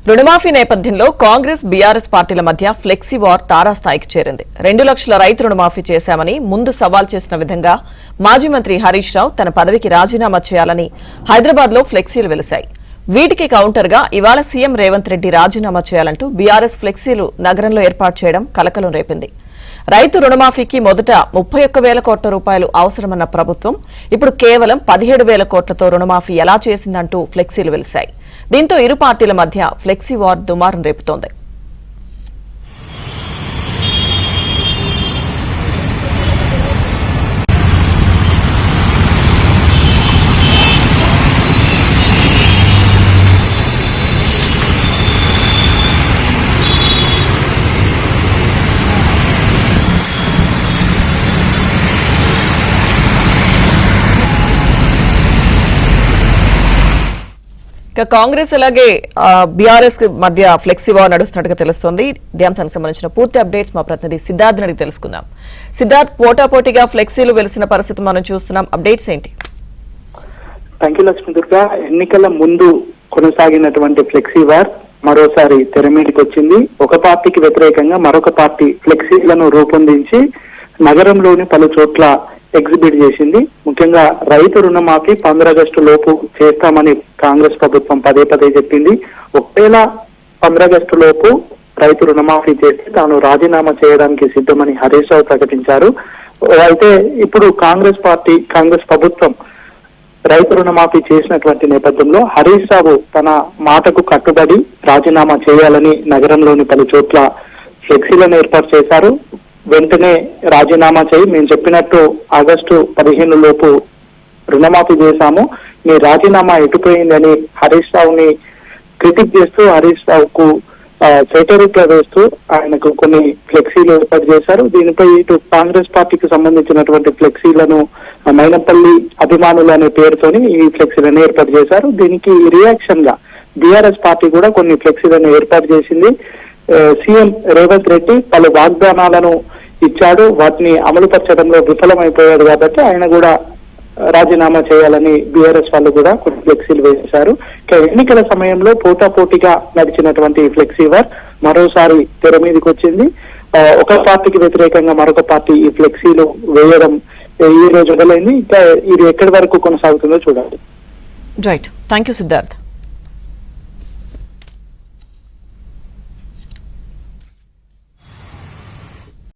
రుణమాఫీ నేపథ్యంలో కాంగ్రెస్ బీఆర్ఎస్ పార్టీల మధ్య ఫ్లెక్సీ వార్ తారాస్థాయికి చేరింది. 2 లక్షల రైతు రుణమాఫీ చేశామని ముందు సవాల్ చేసిన విధంగా మాజీ మంత్రి హరీష్ రావు తన పదవికి రాజీనామా చేయాలని హైదరాబాద్ లో ఫ్లెక్సీలు వెలిశాయి. వీటికి కౌంటర్ గా ఇవాళ సీఎం రేవంత్ రెడ్డి రాజీనామా చేయాలంటూ బీఆర్ఎస్ ఫ్లెక్సీలు నగరంలో ఏర్పాటు చేయడం కలకలం రేపింది. రైతు రుణమాఫీకి మొదట 31,000 కోట్ల రూపాయలు అవసరమన్న ప్రభుత్వం ఇప్పుడు కేవలం 17,000 కోట్లతో రుణమాఫీ ఎలా చేసిందంటూ ఫ్లెక్సీలు వెలిశాయి. దీంతో ఇరు పార్టీల మధ్య ఫ్లెక్సీ వార్ దుమారం రేపుతోంది. కాంగ్రెస్ అలాగే బీఆర్ఎస్ మధ్య ఫ్లెక్సీ వార్ నడుస్తున్నట్టుగా తెలుస్తోంది. ఇదే అంశానికి సంబంధించిన పూర్తి అప్డేట్స్ మా ప్రతినిధి సిద్ధార్థ్ అడిగి తెలుసుకుందాం. సిద్ధార్థ్, పోటాపోటీగా ఫ్లెక్సీలు వెలిసిన పరిస్థితి మనం చూస్తున్నాం. అప్డేట్స్ ఏంటి? Thank you Lakshmi Durga. ఎన్నికల ముందు కొనసాగినటువంటి ఫ్లెక్సీ వార్ మరోసారి తెర మీదకి వచ్చింది. ఒక పార్టీకి వ్యతిరేకంగా మరొక పార్టీ ఫ్లెక్సీలను రూపొందించి నగరంలోని పలు చోట్ల ఎగ్జిబిట్ చేసింది. ముఖ్యంగా రైతు రుణమాఫీ 15 ఆగస్టు లోపు చేస్తామని కాంగ్రెస్ ప్రభుత్వం పదే పదే చెప్పింది. ఒకవేళ 15 ఆగస్టు లోపు రైతు రుణమాఫీ చేస్తే తాను రాజీనామా చేయడానికి సిద్ధమని హరీష్ రావు ప్రకటించారు. అయితే ఇప్పుడు కాంగ్రెస్ ప్రభుత్వం రైతు రుణమాఫీ చేసినటువంటి నేపథ్యంలో హరీష్ రావు తన మాటకు కట్టుబడి రాజీనామా చేయాలని నగరంలోని పలు చోట్ల ఫ్లెక్సీలను ఏర్పాటు చేశారు. వెంటనే రాజీనామా చేయి, మేము చెప్పినట్టు ఆగస్టు 15 లోపు రుణమాఫీ చేశాము, మీ రాజీనామా ఎటుపోయిందని హరీష్ రావుని క్రిటిక్ చేస్తూ హరీష్ రావుకు సెటరిక్గా వేస్తూ ఆయనకు కొన్ని ఫ్లెక్సీలు ఏర్పాటు చేశారు. దీనిపై ఇటు కాంగ్రెస్ పార్టీకి సంబంధించినటువంటి ఫ్లెక్సీలను మైనపల్లి అభిమానులు అనే పేరుతోని ఈ ఫ్లెక్సీలను ఏర్పాటు చేశారు. దీనికి రియాక్షన్ గా బీఆర్ఎస్ పార్టీ కూడా కొన్ని ఫ్లెక్సీలను ఏర్పాటు చేసింది. సీఎం రేవంత్ రెడ్డి పలు వాగ్దానాలను ఇచ్చాడు, వాటిని అమలుపరచడంలో విఫలమైపోయాడు కాబట్టి ఆయన కూడా రాజీనామా చేయాలని బీఆర్ఎస్ వాళ్ళు కూడా కొన్ని ఫ్లెక్సీలు వేశారు. ఎన్నికల సమయంలో పోటాపోటీగా నడిచినటువంటి ఫ్లెక్సీ వార్ మరోసారి తెర మీదకి వచ్చింది. ఒక పార్టీకి వ్యతిరేకంగా మరొక పార్టీ ఈ ఫ్లెక్సీలు వేయడం ఈ రోజు మొదలైంది. ఇంకా ఇది ఎక్కడి వరకు కొనసాగుతుందో చూడాలి. Right, thank you Siddharth.